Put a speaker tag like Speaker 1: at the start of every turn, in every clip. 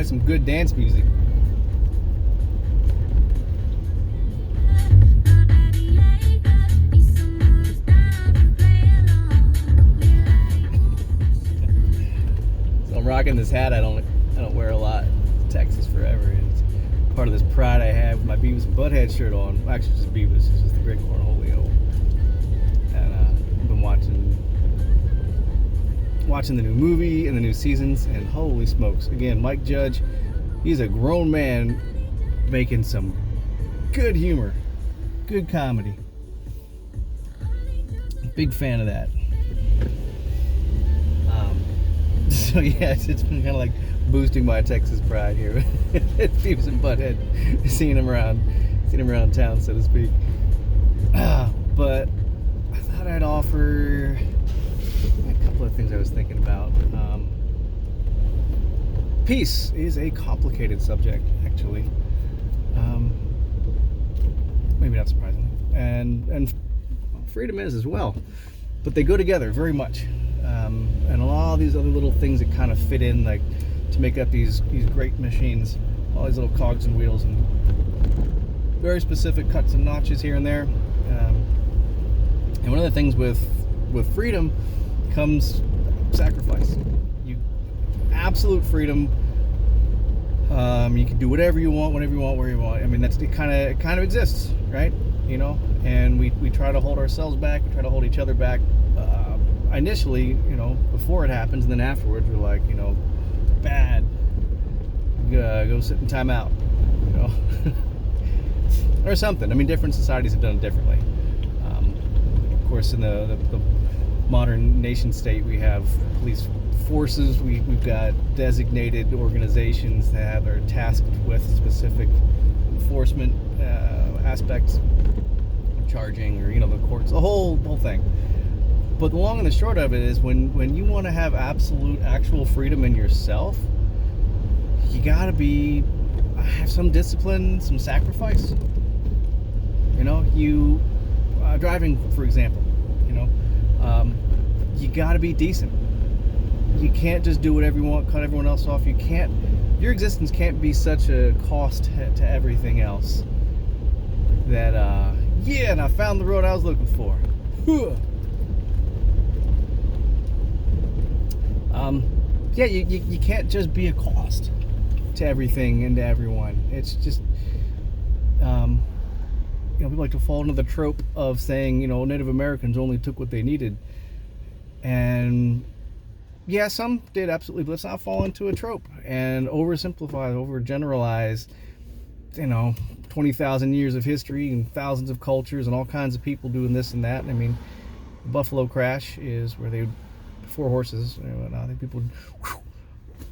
Speaker 1: play some good dance music. So I'm rocking this hat I don't wear a lot. It's Texas forever. It's part of this pride I have with my Beavis and Butthead shirt on. Actually, just Beavis. It's just the Great Cornholio. And I've been watching the new movie and the new seasons, and holy smokes. Again, Mike Judge, he's a grown man making some good humor, good comedy. Big fan of that. So yeah, it's been kind of like boosting my Texas pride here. Beavis and Butthead, seeing him around town, so to speak. But I thought I'd offer a couple of things I was thinking about. Peace is a complicated subject, actually. Maybe not surprisingly, and freedom is as well. But they go together very much. And a lot of these other little things that kind of fit in, like to make up these great machines, all these little cogs and wheels, and very specific cuts and notches here and there. And one of the things with freedom comes sacrifice. Absolute freedom. You can do whatever you want, whenever you want, where you want. I mean, it kind of exists, right? You know, and we try to hold ourselves back. We try to hold each other back. Initially, you know, before it happens, and then afterwards, we're like, you know, bad. Go sit in timeout, you know, or something. I mean, different societies have done it differently. Of course, in the modern nation state, we have police forces. We've got designated organizations that are tasked with specific enforcement aspects, charging, or, you know, the courts, the whole thing. But the long and the short of it is, when you want to have actual freedom in yourself, you gotta have some discipline, some sacrifice. You know, driving, for example, you know, you gotta be decent. You can't just do whatever you want, cut everyone else off. Your existence can't be such a cost to everything else that, and I found the road I was looking for. You can't just be a cost to everything and to everyone. It's just, people like to fall into the trope of saying, you know, Native Americans only took what they needed. And yeah, some did, absolutely, but let's not fall into a trope and oversimplify, overgeneralize, 20,000 years of history and thousands of cultures and all kinds of people doing this and that. I mean, the Buffalo Crash is where they, 4 horses, I think people would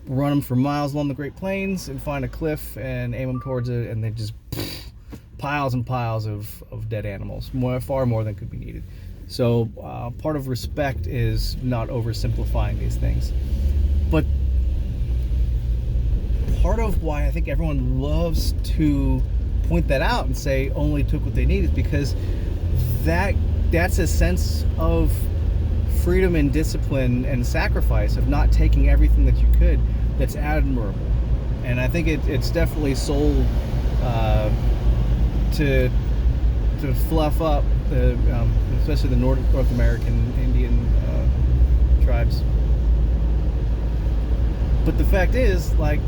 Speaker 1: run them for miles along the Great Plains and find a cliff and aim them towards it, and they just piles and piles of dead animals, far more than could be needed. So part of respect is not oversimplifying these things. But part of why I think everyone loves to point that out and say only took what they need is because that's a sense of freedom and discipline and sacrifice, of not taking everything that you could, that's admirable. And I think it's definitely sold to fluff up especially the North American Indian tribes. But the fact is, like,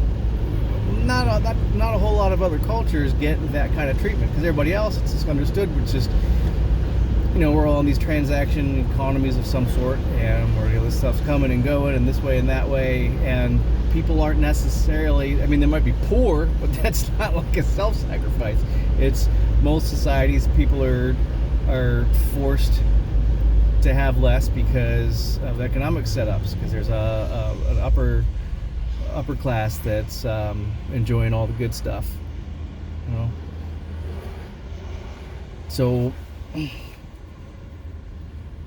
Speaker 1: not a whole lot of other cultures get that kind of treatment, because everybody else, it's just understood. It's just, we're all in these transaction economies of some sort, and where this stuff's coming and going and this way and that way, and people aren't necessarily, they might be poor, but that's not like a self-sacrifice. It's most societies, people are forced to have less because of economic setups, because there's an upper class that's enjoying all the good stuff, So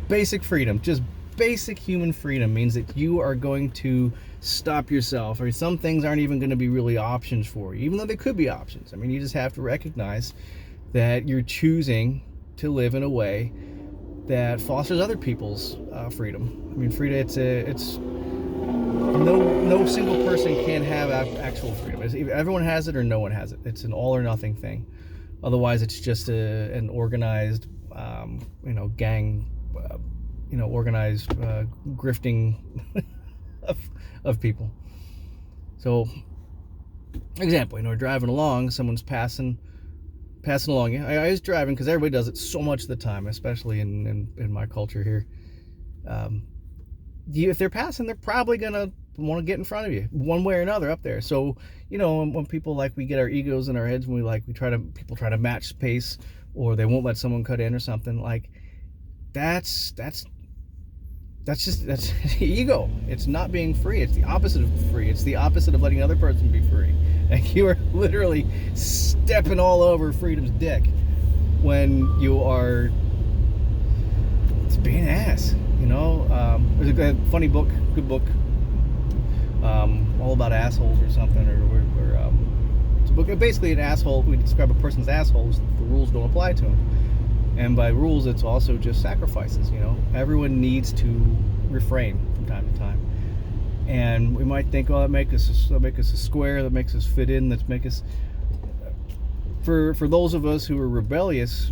Speaker 1: basic freedom, just basic human freedom, means that you are going to stop yourself. Some things aren't even going to be really options for you, even though they could be options. You just have to recognize that you're choosing to live in a way that fosters other people's freedom. Freedom, it's no single person can have actual freedom. Everyone has it or no one has it. It's an all or nothing thing. Otherwise, it's just an organized, gang, organized grifting of people. So, example, we're driving along, someone's passing along. I was driving because everybody does it so much of the time, especially in my culture here. If they're passing, they're probably gonna want to get in front of you one way or another up there. So when people we get our egos in our heads, when people try to match pace, or they won't let someone cut in or something, that's ego. It's not being free. It's the opposite of free. It's the opposite of letting another person be free. You are literally stepping all over freedom's dick when you are being an ass. There's a good book, all about assholes or something, or it's a book. Basically, an asshole. We describe a person's assholes. The rules don't apply to them, and by rules, it's also just sacrifices. Everyone needs to refrain from time to time, and we might think, oh, that make us a square, that makes us fit in, that make us. For those of us who are rebellious,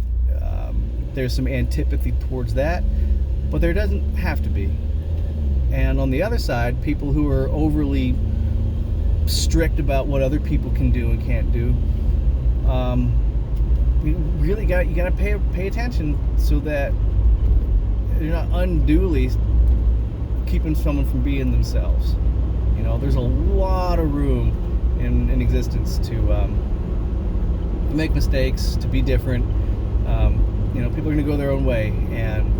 Speaker 1: there's some antipathy towards that. But there doesn't have to be. And on the other side, people who are overly strict about what other people can do and can't do, you really got to pay attention so that you're not unduly keeping someone from being themselves. There's a lot of room in existence to make mistakes, to be different. People are going to go their own way, and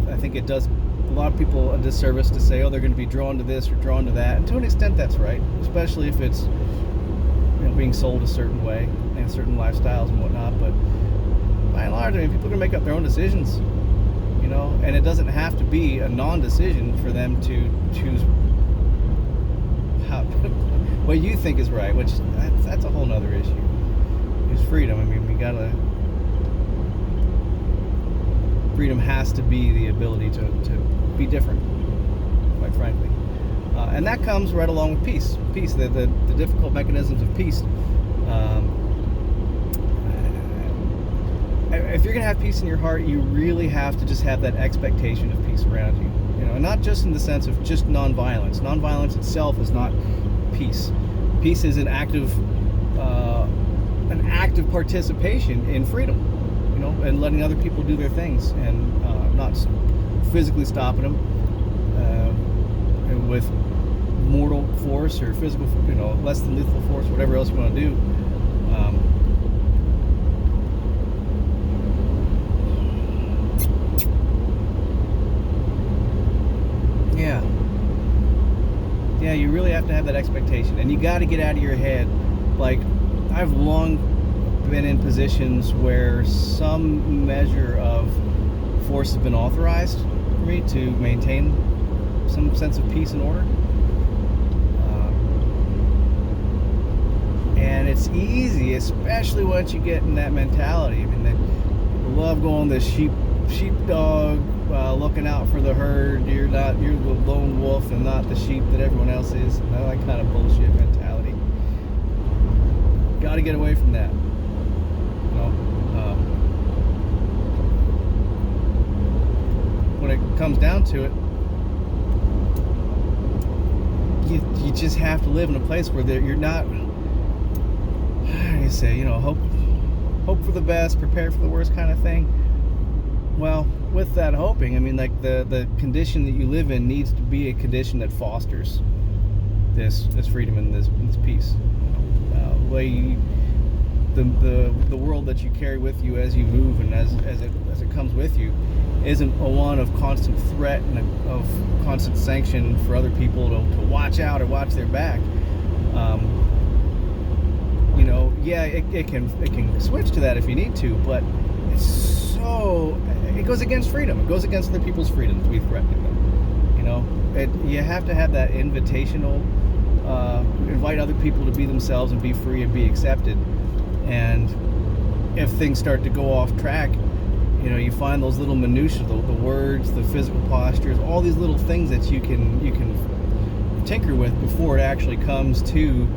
Speaker 1: I think it does a lot of people a disservice to say, oh, they're going to be drawn to this or drawn to that. And to an extent, that's right, especially if it's being sold a certain way and certain lifestyles and whatnot. But by and large, people are going to make up their own decisions, and it doesn't have to be a non-decision for them to choose what you think is right, which that's a whole nother issue. It's freedom. Freedom has to be the ability to be different, quite frankly. And that comes right along with peace. Peace, the difficult mechanisms of peace. If you're going to have peace in your heart, you really have to just have that expectation of peace around you. And not just in the sense of just nonviolence. Nonviolence itself is not peace. Peace is an active participation in freedom. And letting other people do their things, and not physically stopping them with mortal force or physical, less than lethal force, whatever else you want to do. Yeah, you really have to have that expectation, and you got to get out of your head. I've long been in positions where some measure of force has been authorized for me to maintain some sense of peace and order. And it's easy, especially once you get in that mentality. They love going the sheepdog, looking out for the herd. You're the lone wolf and not the sheep that everyone else is. That kind of bullshit mentality. Got to get away from that. When it comes down to it, you just have to live in a place where you're not, hope for the best, prepare for the worst kind of thing. Well, with that hoping, the condition that you live in needs to be a condition that fosters this freedom and this peace. The world that you carry with you as you move and as it comes with you isn't a one of constant threat and of constant sanction for other people to watch out or watch their back. It can switch to that if you need to, but it goes against freedom. It goes against other people's freedom to be threatening them. You have to have that invitational, invite other people to be themselves and be free and be accepted. And if things start to go off track, you find those little minutiae, the words, the physical postures, all these little things that you can tinker with before it actually comes to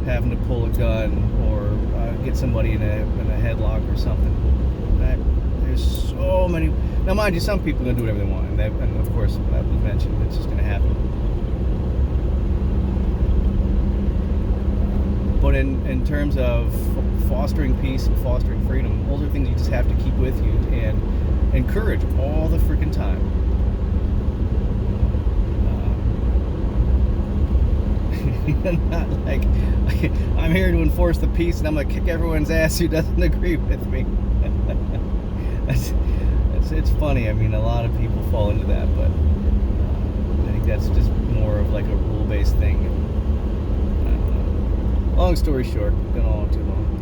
Speaker 1: having to pull a gun or get somebody in a headlock or something. There's so many. Now, mind you, some people are going to do whatever they want, and of course, that was mentioned, it's just going to happen. But in terms of fostering peace and fostering freedom, those are things you just have to keep with you and encourage all the freaking time. Not like I'm here to enforce the peace and I'm gonna kick everyone's ass who doesn't agree with me. It's funny. I mean, a lot of people fall into that, but I think that's just more of like a rule-based thing. Long story short, been on too long.